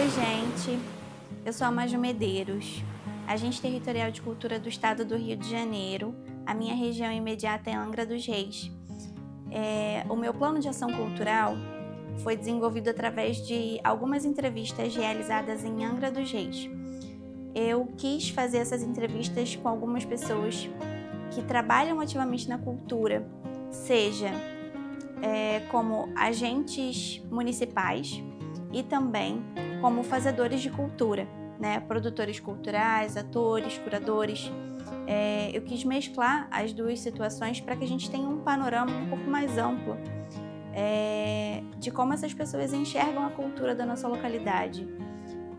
Oi, gente. Eu sou a Maju Medeiros, agente territorial de cultura do estado do Rio de Janeiro. A minha região imediata é Angra dos Reis. O meu plano de ação cultural foi desenvolvido através de algumas entrevistas realizadas em Angra dos Reis. Eu quis fazer essas entrevistas com algumas pessoas que trabalham ativamente na cultura, seja como agentes municipais e também como fazedores de cultura, né? Produtores culturais, atores, curadores. Eu quis mesclar as duas situações para que a gente tenha um panorama um pouco mais amplo de como essas pessoas enxergam a cultura da nossa localidade.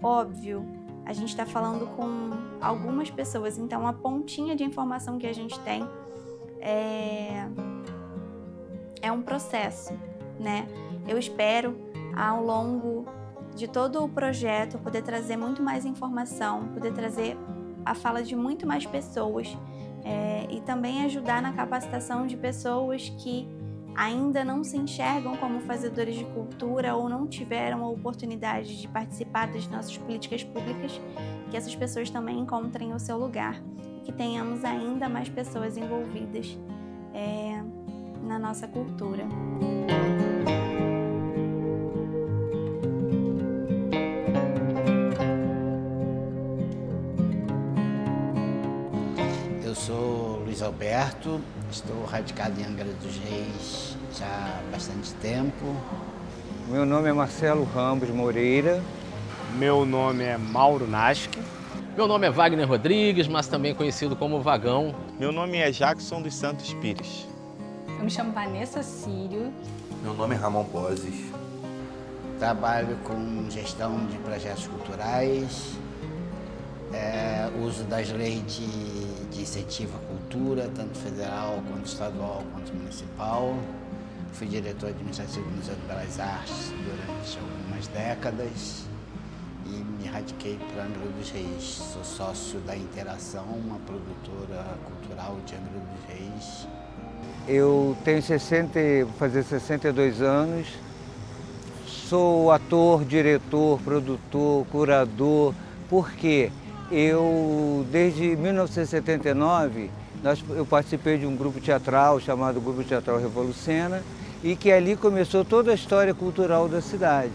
Óbvio, a gente está falando com algumas pessoas, então a pontinha de informação que a gente tem é um processo, né? Eu espero, ao longo de todo o projeto, poder trazer muito mais informação, poder trazer a fala de muito mais pessoas e também ajudar na capacitação de pessoas que ainda não se enxergam como fazedores de cultura ou não tiveram a oportunidade de participar das nossas políticas públicas, que essas pessoas também encontrem o seu lugar, que tenhamos ainda mais pessoas envolvidas na nossa cultura. Eu sou Luiz Alberto, estou radicado em Angra dos Reis já há bastante tempo. Meu nome é Marcelo Ramos Moreira. Meu nome é Mauro Naschi. Meu nome é Wagner Rodrigues, mas também conhecido como Vagão. Meu nome é Jackson dos Santos Pires. Eu me chamo Vanessa Sírio. Meu nome é Ramon Poses. Trabalho com gestão de projetos culturais, uso das leis de incentivo à cultura, tanto federal quanto estadual quanto municipal. Fui diretor administrativo do Museu de Belas Artes durante algumas décadas e me radiquei para Angra dos Reis. Sou sócio da Interação, uma produtora cultural de Angra dos Reis. Eu tenho vou fazer 62 anos. Sou ator, diretor, produtor, curador. Por quê? Desde 1979, eu participei de um grupo teatral chamado Grupo Teatral Revolucena e que ali começou toda a história cultural da cidade.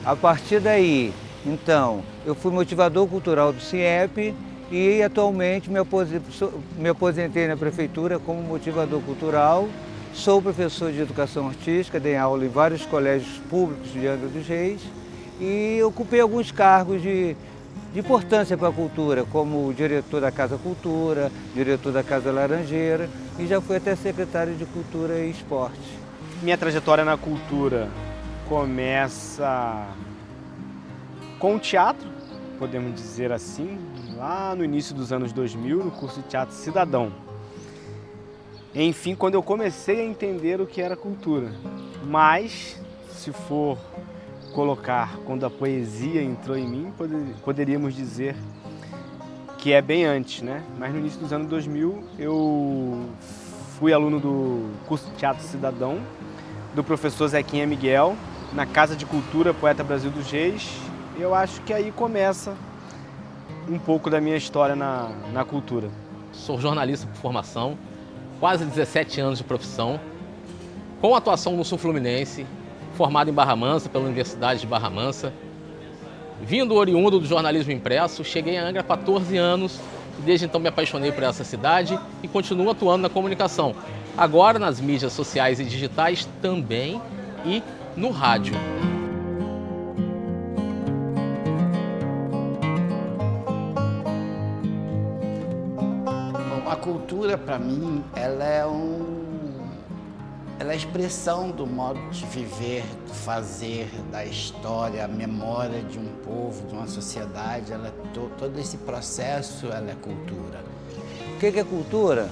A partir daí, então, eu fui motivador cultural do CIEP e atualmente me aposentei na prefeitura como motivador cultural. Sou professor de educação artística, dei aula em vários colégios públicos de Angra dos Reis e ocupei alguns cargos de importância para a cultura, como diretor da Casa Cultura, diretor da Casa Laranjeira e já fui até secretário de Cultura e Esporte. Minha trajetória na cultura começa com o teatro, podemos dizer assim, lá no início dos anos 2000, no curso de Teatro Cidadão. Enfim, quando eu comecei a entender o que era cultura. Mas, se for colocar quando a poesia entrou em mim, poderíamos dizer que é bem antes, né? Mas no início dos anos 2000 eu fui aluno do curso de Teatro Cidadão, do professor Zequinha Miguel, na Casa de Cultura Poeta Brasil dos Reis. Eu acho que aí começa um pouco da minha história na cultura. Sou jornalista por formação, quase 17 anos de profissão, com atuação no Sul Fluminense, formado em Barra Mansa pela Universidade de Barra Mansa. Vindo oriundo do jornalismo impresso, cheguei a Angra há 14 anos e desde então me apaixonei por essa cidade e continuo atuando na comunicação. Agora nas mídias sociais e digitais também e no rádio. Bom, a cultura, para mim, ela é a expressão do modo de viver, do fazer, da história, a memória de um povo, de uma sociedade. Todo esse processo, ela é cultura. O que é cultura?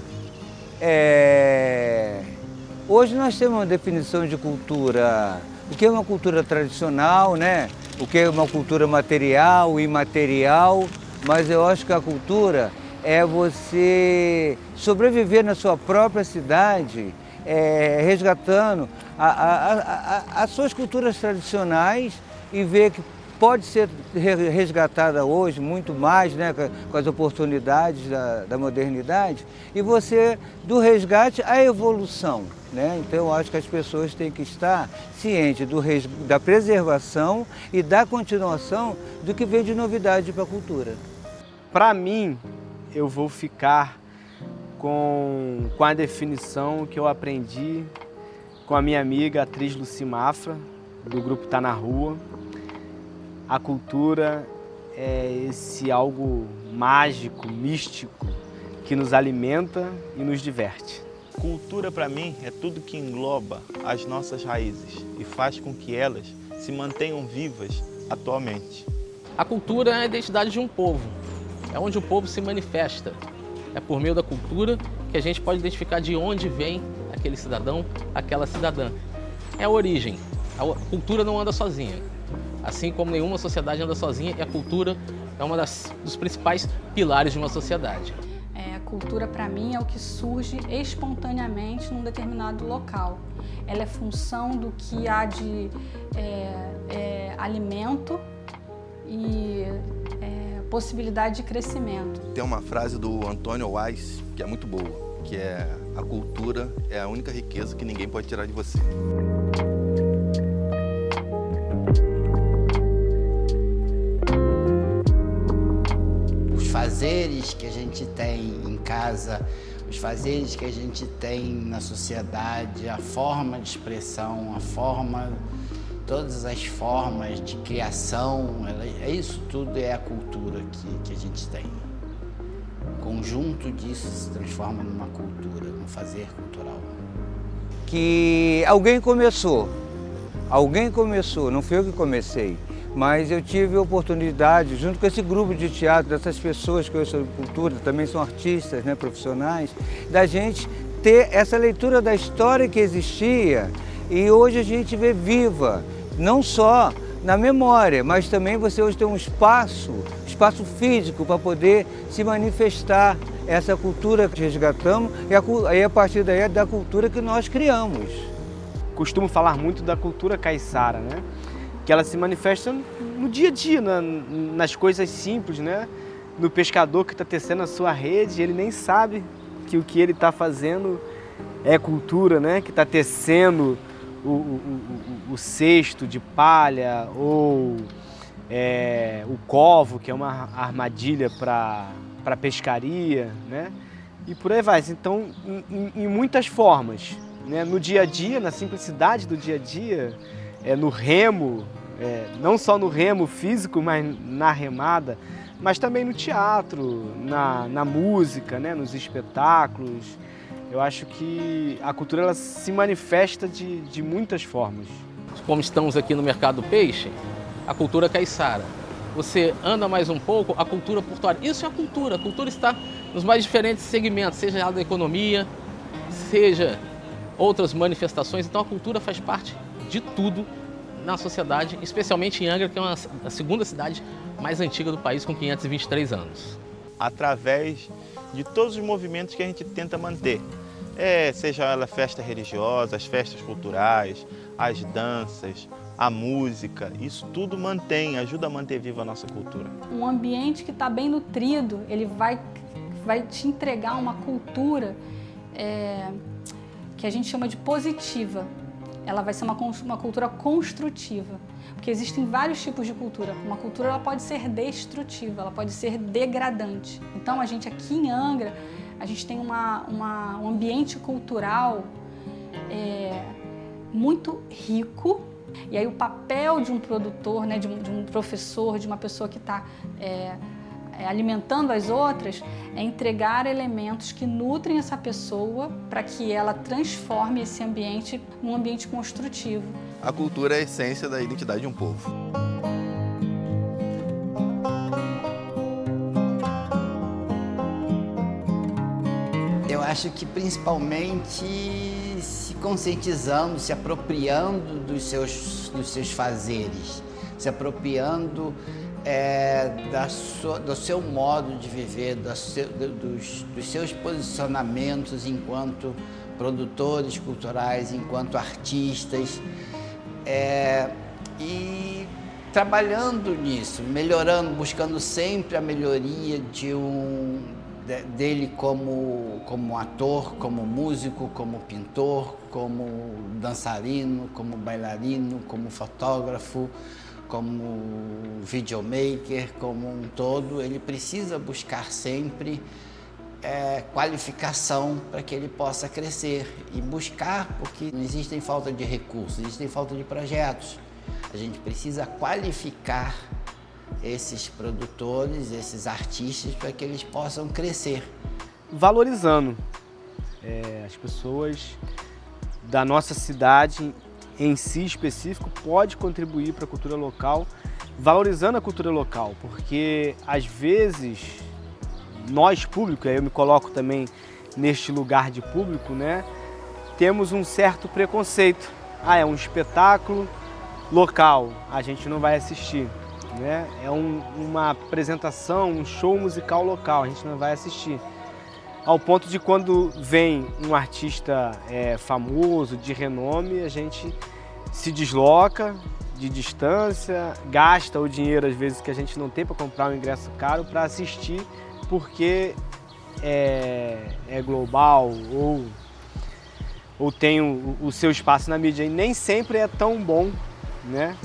Hoje nós temos uma definição de cultura. O que é uma cultura tradicional, né? O que é uma cultura material, imaterial. Mas eu acho que a cultura é você sobreviver na sua própria cidade, resgatando as suas culturas tradicionais e ver que pode ser resgatada hoje muito mais, né, com as oportunidades da modernidade, e você, do resgate à evolução, né? Então eu acho que as pessoas têm que estar cientes da preservação e da continuação do que vem de novidade para a cultura. Para mim, eu vou ficar com a definição que eu aprendi com a minha amiga, a atriz Lucy Mafra, do grupo Tá Na Rua. A cultura é esse algo mágico, místico, que nos alimenta e nos diverte. Cultura, para mim, é tudo que engloba as nossas raízes e faz com que elas se mantenham vivas atualmente. A cultura é a identidade de um povo, é onde o povo se manifesta. É por meio da cultura que a gente pode identificar de onde vem aquele cidadão, aquela cidadã. É a origem. A cultura não anda sozinha. Assim como nenhuma sociedade anda sozinha, e a cultura é uma dos principais pilares de uma sociedade. A cultura, para mim, é o que surge espontaneamente num determinado local. Ela é função do que há de alimento e possibilidade de crescimento. Tem uma frase do Antônio Weiss que é muito boa, que é: a cultura é a única riqueza que ninguém pode tirar de você. Os fazeres que a gente tem em casa, os fazeres que a gente tem na sociedade, a forma de expressão, todas as formas de criação, isso tudo é a cultura que a gente tem. O conjunto disso se transforma numa cultura, num fazer cultural. Que alguém começou, não fui eu que comecei, mas eu tive a oportunidade, junto com esse grupo de teatro, dessas pessoas que conhecem cultura, também são artistas, né, profissionais, da gente ter essa leitura da história que existia e hoje a gente vê viva, não só na memória, mas também você hoje tem um espaço físico para poder se manifestar essa cultura que resgatamos e aí a partir daí é da cultura que nós criamos. Costumo falar muito da cultura caiçara, né? Que ela se manifesta no dia a dia, nas coisas simples, né? No pescador que está tecendo a sua rede, ele nem sabe que o que ele está fazendo é cultura, né? Que está tecendo o cesto de palha ou o covo, que é uma armadilha para pescaria, né? E por aí vai. Então, em muitas formas, né? No dia a dia, na simplicidade do dia a dia, no remo, não só no remo físico, mas na remada, mas também no teatro, na música, né? Nos espetáculos. Eu acho que a cultura ela se manifesta de muitas formas. Como estamos aqui no Mercado do Peixe, a cultura caiçara. Você anda mais um pouco, a cultura portuária. Isso é a cultura está nos mais diferentes segmentos, seja ela da economia, seja outras manifestações. Então a cultura faz parte de tudo na sociedade, especialmente em Angra, que é a segunda cidade mais antiga do país, com 523 anos. Através de todos os movimentos que a gente tenta manter. Seja ela festa religiosa, as festas culturais, as danças, a música, isso tudo ajuda a manter viva a nossa cultura. Um ambiente que está bem nutrido, ele vai te entregar uma cultura que a gente chama de positiva. Ela vai ser uma cultura construtiva, porque existem vários tipos de cultura. Uma cultura ela pode ser destrutiva, ela pode ser degradante. Então a gente aqui em Angra, a gente tem um ambiente cultural muito rico. E aí o papel de um produtor, né, de um professor, de uma pessoa que está alimentando as outras, é entregar elementos que nutrem essa pessoa para que ela transforme esse ambiente num ambiente construtivo. A cultura é a essência da identidade de um povo. Eu acho que principalmente se conscientizando, se apropriando dos seus fazeres, se apropriando do seu modo de viver, dos seus posicionamentos enquanto produtores culturais, enquanto artistas, e trabalhando nisso, melhorando, buscando sempre a melhoria dele como ator, como músico, como pintor, como dançarino, como bailarino, como fotógrafo, como videomaker, como um todo. Ele precisa buscar sempre qualificação para que ele possa crescer e buscar, porque não existem falta de recursos, existem falta de projetos. A gente precisa qualificar esses produtores, esses artistas, para que eles possam crescer. Valorizando as pessoas da nossa cidade em si específico pode contribuir para a cultura local, valorizando a cultura local, porque às vezes nós público, aí eu me coloco também neste lugar de público, né, temos um certo preconceito. É um espetáculo local, a gente não vai assistir, né? É uma apresentação, um show musical local, a gente não vai assistir. Ao ponto de quando vem um artista famoso, de renome, a gente se desloca de distância, gasta o dinheiro às vezes que a gente não tem para comprar um ingresso caro para assistir, porque é global ou tem o seu espaço na mídia, e nem sempre é tão bom, né?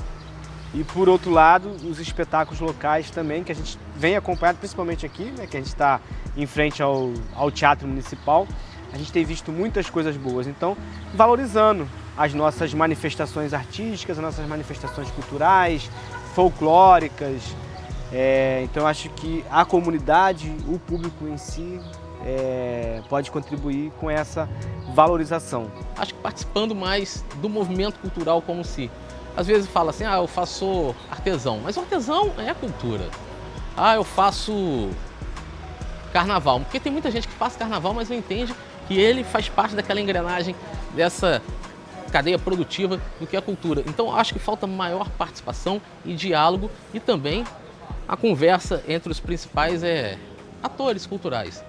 E por outro lado, os espetáculos locais também, que a gente vem acompanhando, principalmente aqui, né, que a gente está em frente ao Teatro Municipal, a gente tem visto muitas coisas boas. Então, valorizando as nossas manifestações artísticas, as nossas manifestações culturais, folclóricas. Então, acho que a comunidade, o público em si, pode contribuir com essa valorização. Acho que participando mais do movimento cultural como se... Às vezes fala assim, eu faço artesão, mas o artesão é cultura. Eu faço carnaval, porque tem muita gente que faz carnaval, mas não entende que ele faz parte daquela engrenagem, dessa cadeia produtiva do que é a cultura. Então acho que falta maior participação e diálogo e também a conversa entre os principais atores culturais.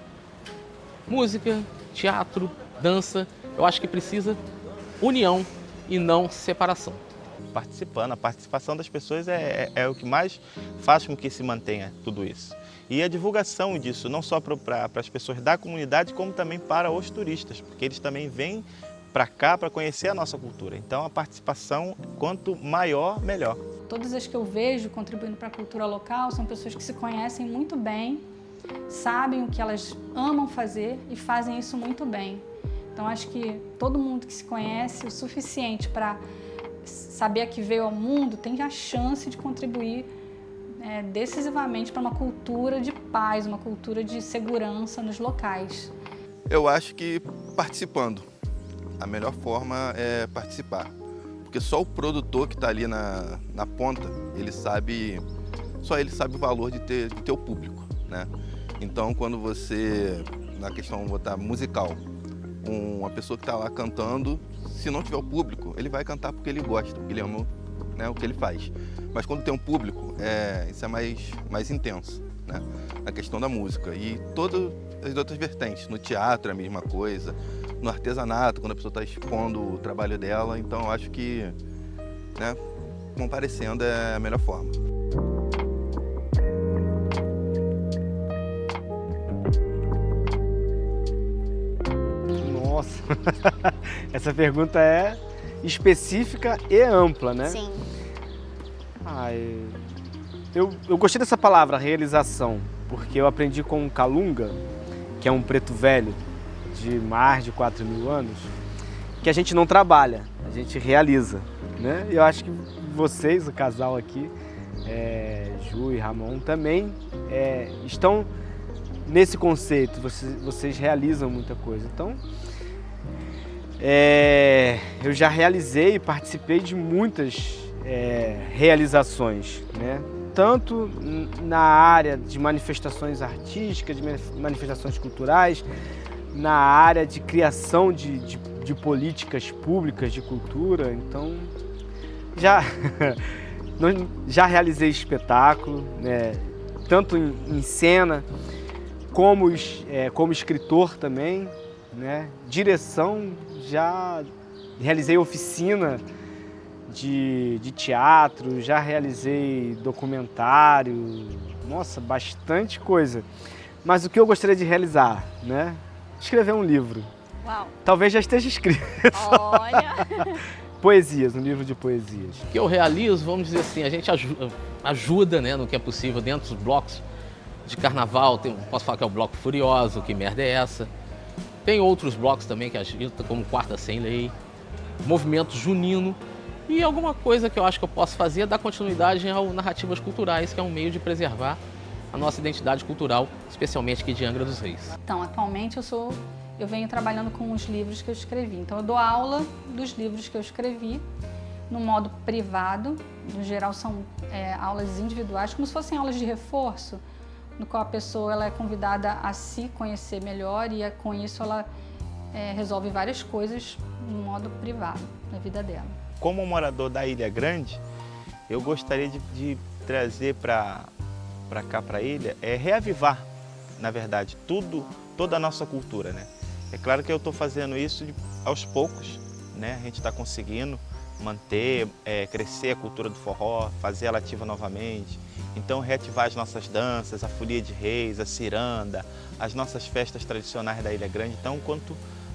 Música, teatro, dança, eu acho que precisa união e não separação. Participando, a participação das pessoas é o que mais faz com que se mantenha tudo isso. E a divulgação disso, não só para as pessoas da comunidade, como também para os turistas, porque eles também vêm para cá para conhecer a nossa cultura. Então a participação, quanto maior, melhor. Todas as que eu vejo contribuindo para a cultura local são pessoas que se conhecem muito bem, sabem o que elas amam fazer e fazem isso muito bem. Então acho que todo mundo que se conhece o suficiente para saber a que veio ao mundo tem a chance de contribuir decisivamente para uma cultura de paz, uma cultura de segurança nos locais. Eu acho que participando. A melhor forma é participar. Porque só o produtor que está ali na ponta, só ele sabe o valor de ter o público, né? Então, quando você, na questão musical, uma pessoa que está lá cantando, se não tiver o público, ele vai cantar porque ele gosta, porque ele ama, né, o que ele faz. Mas quando tem um público, isso é mais intenso, né, na questão da música. E todas as outras vertentes, no teatro é a mesma coisa, no artesanato, quando a pessoa está expondo o trabalho dela. Então eu acho que, né, comparecendo é a melhor forma. Nossa, essa pergunta é específica e ampla, né? Sim. Eu gostei dessa palavra, realização, porque eu aprendi com um Calunga, que é um preto velho de mais de 4.000 anos, que a gente não trabalha, a gente realiza, né? E eu acho que vocês, o casal aqui, Ju e Ramon, também estão nesse conceito, vocês realizam muita coisa. Então, eu já realizei e participei de muitas realizações, né? Tanto na área de manifestações artísticas, de manifestações culturais, na área de criação de políticas públicas de cultura. Então, já realizei espetáculo, né? Tanto em cena, como escritor também, né? Direção, já realizei oficina de teatro, já realizei documentário, nossa, bastante coisa. Mas o que eu gostaria de realizar, né? Escrever um livro. Uau! Talvez já esteja escrito. Olha! Poesias, um livro de poesias. O que eu realizo, vamos dizer assim, a gente ajuda, né, no que é possível dentro dos blocos de carnaval. Posso falar que é o Bloco Furioso, Que Merda é Essa? Tem outros blocos também que ajudam, como Quarta Sem Lei, Movimento Junino. E alguma coisa que eu acho que eu posso fazer é dar continuidade ao Narrativas Culturais, que é um meio de preservar a nossa identidade cultural, especialmente aqui de Angra dos Reis. Então, atualmente eu venho trabalhando com os livros que eu escrevi. Então, eu dou aula dos livros que eu escrevi no modo privado. No geral, são aulas individuais, como se fossem aulas de reforço, no qual a pessoa ela é convidada a se conhecer melhor e com isso ela resolve várias coisas no modo privado na vida dela. Como morador da Ilha Grande, eu gostaria de trazer para cá, para a ilha, reavivar, na verdade, toda a nossa cultura, né? É claro que eu estou fazendo isso aos poucos, né? A gente está conseguindo manter, crescer a cultura do forró, fazer ela ativa novamente. Então, reativar as nossas danças, a folia de reis, a ciranda, as nossas festas tradicionais da Ilha Grande. Então,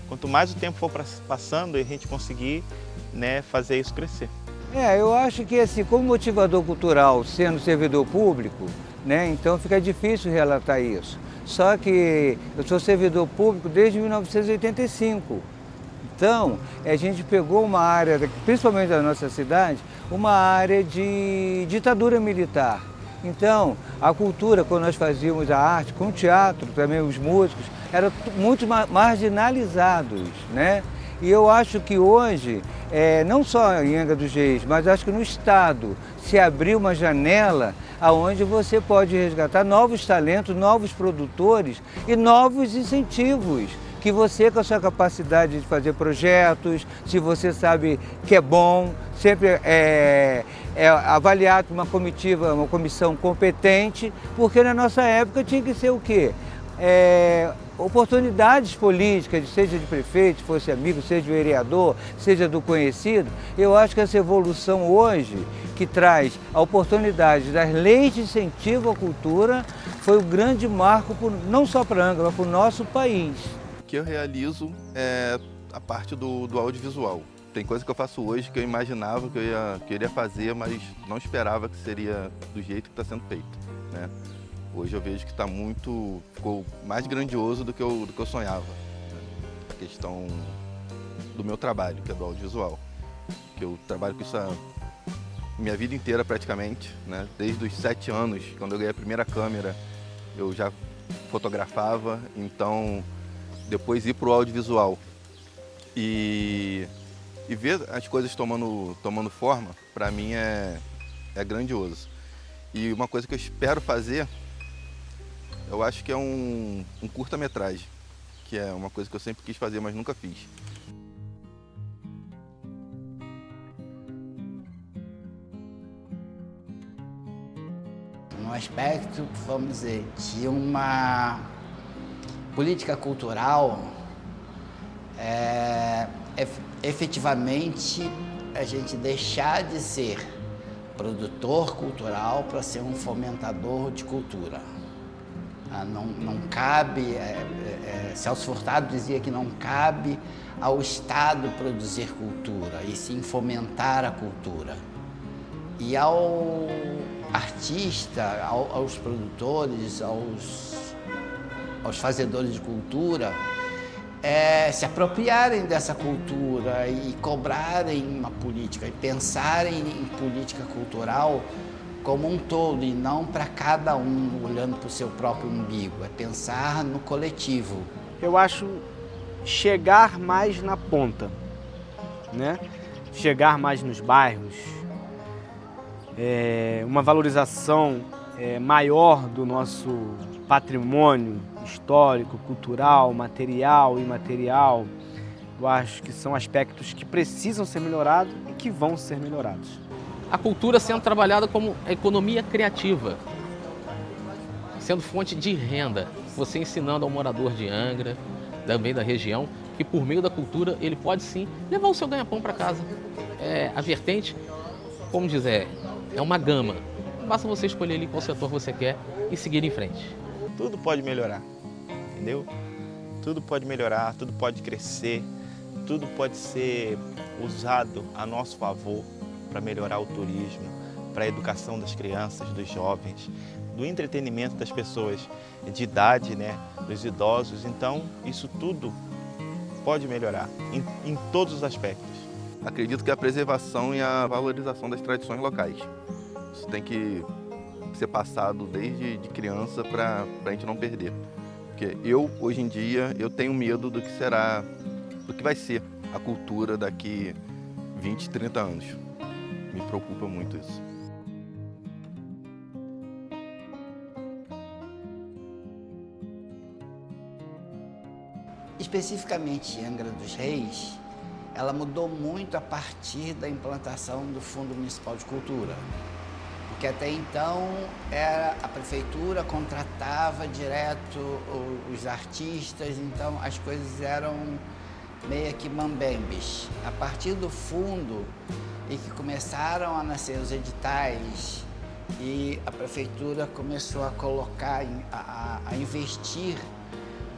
quanto mais o tempo for passando, a gente conseguir, né, fazer isso crescer. Eu acho que assim, como motivador cultural, sendo servidor público, né, então fica difícil relatar isso. Só que eu sou servidor público desde 1985. Então, a gente pegou uma área, principalmente da nossa cidade, uma área de ditadura militar. Então, a cultura, quando nós fazíamos a arte, com o teatro, também os músicos, eram muito marginalizados, né? E eu acho que hoje, não só em Angra dos Reis, mas acho que no estado, se abrir uma janela aonde você pode resgatar novos talentos, novos produtores e novos incentivos, que você, com a sua capacidade de fazer projetos, se você sabe que é bom, sempre é avaliado por uma comitiva, uma comissão competente, porque na nossa época tinha que ser o quê? Oportunidades políticas, seja de prefeito, fosse amigo, seja de vereador, seja do conhecido. Eu acho que essa evolução hoje, que traz a oportunidade das leis de incentivo à cultura, foi um grande marco, não só para Angra, mas para o nosso país. O que eu realizo é a parte do audiovisual. Tem coisa que eu faço hoje que eu imaginava que eu iria fazer, mas não esperava que seria do jeito que está sendo feito, né? Hoje eu vejo que ficou mais grandioso do que eu sonhava, né? A questão do meu trabalho, que é do audiovisual. Que eu trabalho com isso a minha vida inteira praticamente, né? Desde os 7 anos, quando eu ganhei a primeira câmera, eu já fotografava, então depois ir para o audiovisual e ver as coisas tomando forma, para mim é grandioso. E uma coisa que eu espero fazer, eu acho que é um curta-metragem, que é uma coisa que eu sempre quis fazer, mas nunca fiz. No aspecto, vamos dizer, de uma política cultural, efetivamente a gente deixar de ser produtor cultural para ser um fomentador de cultura. Não cabe, Celso Furtado dizia que não cabe ao Estado produzir cultura, e sim fomentar a cultura. E ao artista, aos produtores, aos fazedores de cultura, se apropriarem dessa cultura e cobrarem uma política, e pensarem em política cultural como um todo, e não para cada um olhando para o seu próprio umbigo, é pensar no coletivo. Eu acho chegar mais na ponta, né? Chegar mais nos bairros, uma valorização maior do nosso patrimônio histórico, cultural, material e imaterial. Eu acho que são aspectos que precisam ser melhorados e que vão ser melhorados. A cultura sendo trabalhada como economia criativa, sendo fonte de renda. Você ensinando ao morador de Angra, também da região, que por meio da cultura ele pode sim levar o seu ganha-pão para casa. a vertente, como diz, é uma gama. Basta você escolher ali qual setor você quer e seguir em frente. Tudo pode melhorar, entendeu? Tudo pode melhorar, tudo pode crescer, tudo pode ser usado a nosso favor para melhorar o turismo, para a educação das crianças, dos jovens, do entretenimento das pessoas de idade, né, dos idosos. Então, isso tudo pode melhorar em todos os aspectos. Acredito que a preservação e a valorização das tradições locais. Isso tem que ser passado desde de criança para a gente não perder. Porque hoje em dia, eu tenho medo do que vai ser a cultura daqui 20, 30 anos. Me preocupa muito isso. Especificamente em Angra dos Reis, ela mudou muito a partir da implantação do Fundo Municipal de Cultura. Porque até então a prefeitura contratava direto os artistas, então as coisas eram meio que mambembes. A partir do fundo e que começaram a nascer os editais e a prefeitura começou a colocar, a investir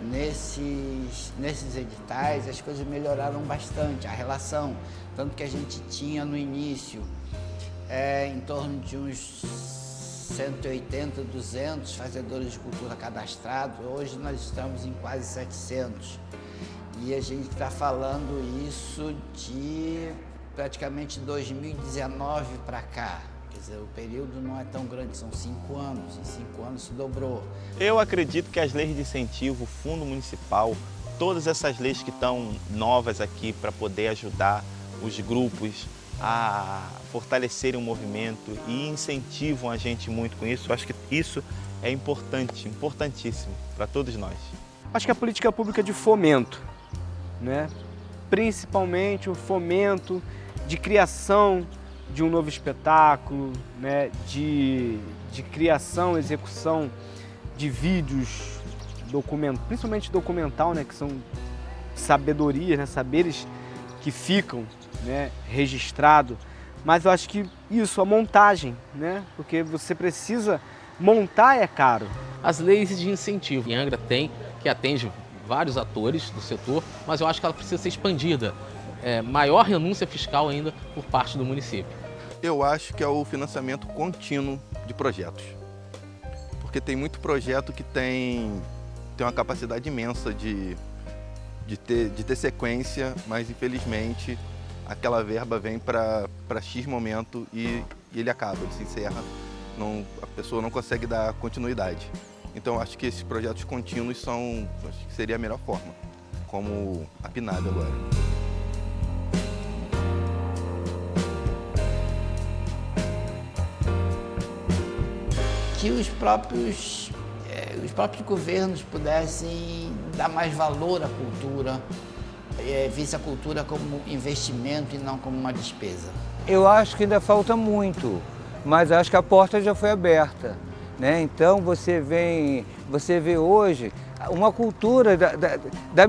nesses editais, as coisas melhoraram bastante, a relação. Tanto que a gente tinha no início em torno de uns 180, 200 fazedores de cultura cadastrados. Hoje nós estamos em quase 700. E a gente está falando isso de praticamente 2019 para cá. Quer dizer, o período não é tão grande, são 5 anos. Em 5 anos se dobrou. Eu acredito que as leis de incentivo, o Fundo Municipal, todas essas leis que estão novas aqui para poder ajudar os grupos a fortalecerem o movimento e incentivam a gente muito com isso. Eu acho que isso é importante, importantíssimo para todos nós. Acho que a política pública de fomento, né? Principalmente o fomento de criação de um novo espetáculo, né? de criação, execução de vídeos, principalmente documental, né? Que são sabedorias, né? Saberes que ficam, né? Registrado. Mas eu acho que isso, a montagem, né? Porque você precisa montar, é caro. As leis de incentivo em Angra tem, que atende vários atores do setor, mas eu acho que ela precisa ser expandida. Maior renúncia fiscal ainda por parte do município. Eu acho que é o financiamento contínuo de projetos. Porque tem muito projeto que tem uma capacidade imensa de ter sequência, mas infelizmente aquela verba vem para X momento e ele acaba, ele se encerra. A pessoa não consegue dar continuidade. Então acho que esses projetos contínuos acho que seria a melhor forma, como a PNAB agora. Que os próprios governos pudessem dar mais valor à cultura, visse a cultura como investimento e não como uma despesa. Eu acho que ainda falta muito, mas acho que a porta já foi aberta, né? Então você vê hoje uma cultura da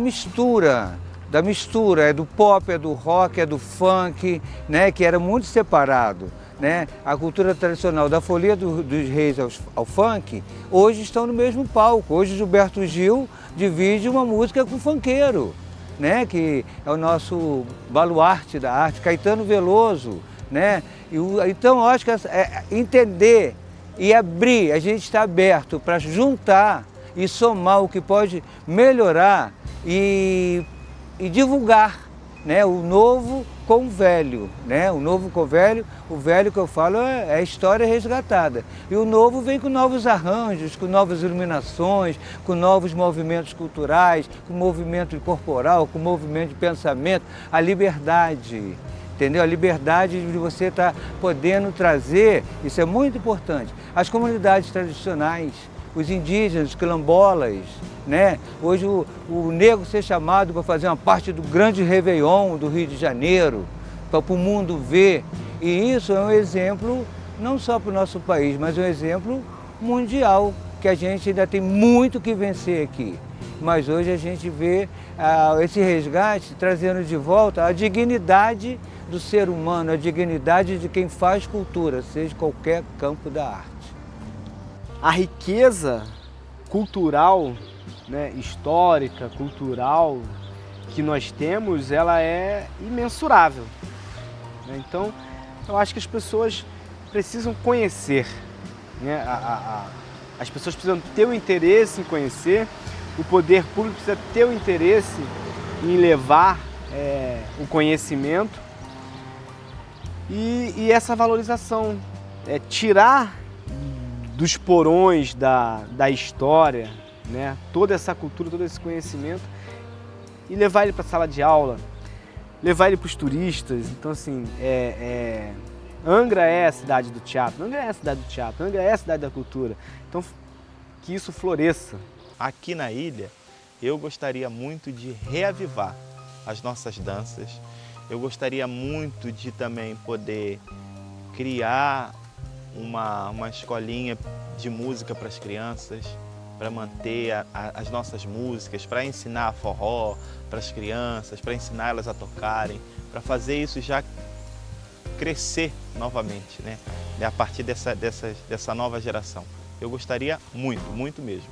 mistura, é do pop, é do rock, é do funk, né? Que era muito separado. Né? A cultura tradicional da Folia dos Reis ao funk, hoje estão no mesmo palco. Hoje Gilberto Gil divide uma música com o funkeiro, né? Que é o nosso baluarte da arte, Caetano Veloso. Né? Então, eu acho que entender e abrir, a gente está aberto para juntar e somar o que pode melhorar e divulgar, né? O novo com o velho, né? O novo com o velho que eu falo é a história resgatada. E o novo vem com novos arranjos, com novas iluminações, com novos movimentos culturais, com movimento corporal, com movimento de pensamento, a liberdade, entendeu? A liberdade de você estar podendo trazer, isso é muito importante, as comunidades tradicionais, os indígenas, os quilombolas, né? Hoje o negro ser chamado para fazer uma parte do grande Réveillon do Rio de Janeiro, para o mundo ver. E isso é um exemplo não só para o nosso país, mas um exemplo mundial, que a gente ainda tem muito que vencer aqui. Mas hoje a gente vê esse resgate trazendo de volta a dignidade do ser humano, a dignidade de quem faz cultura, seja qualquer campo da arte. A riqueza cultural, né, histórica, cultural que nós temos, ela é imensurável, né? Então, eu acho que as pessoas precisam conhecer, né? As pessoas precisam ter o interesse em conhecer, o poder público precisa ter o interesse em levar o conhecimento e essa valorização, tirar dos porões da história, né, toda essa cultura, todo esse conhecimento e levar ele para a sala de aula, levar ele para os turistas. Então, assim, Angra é a cidade do teatro, Angra é a cidade do teatro, Angra é a cidade da cultura. Então, que isso floresça. Aqui na ilha, eu gostaria muito de reavivar as nossas danças. Eu gostaria muito de também poder criar uma escolinha de música para as crianças, para manter as nossas músicas, para ensinar forró para as crianças, para ensinar elas a tocarem, para fazer isso já crescer novamente, né? A partir dessa nova geração. Eu gostaria muito, muito mesmo.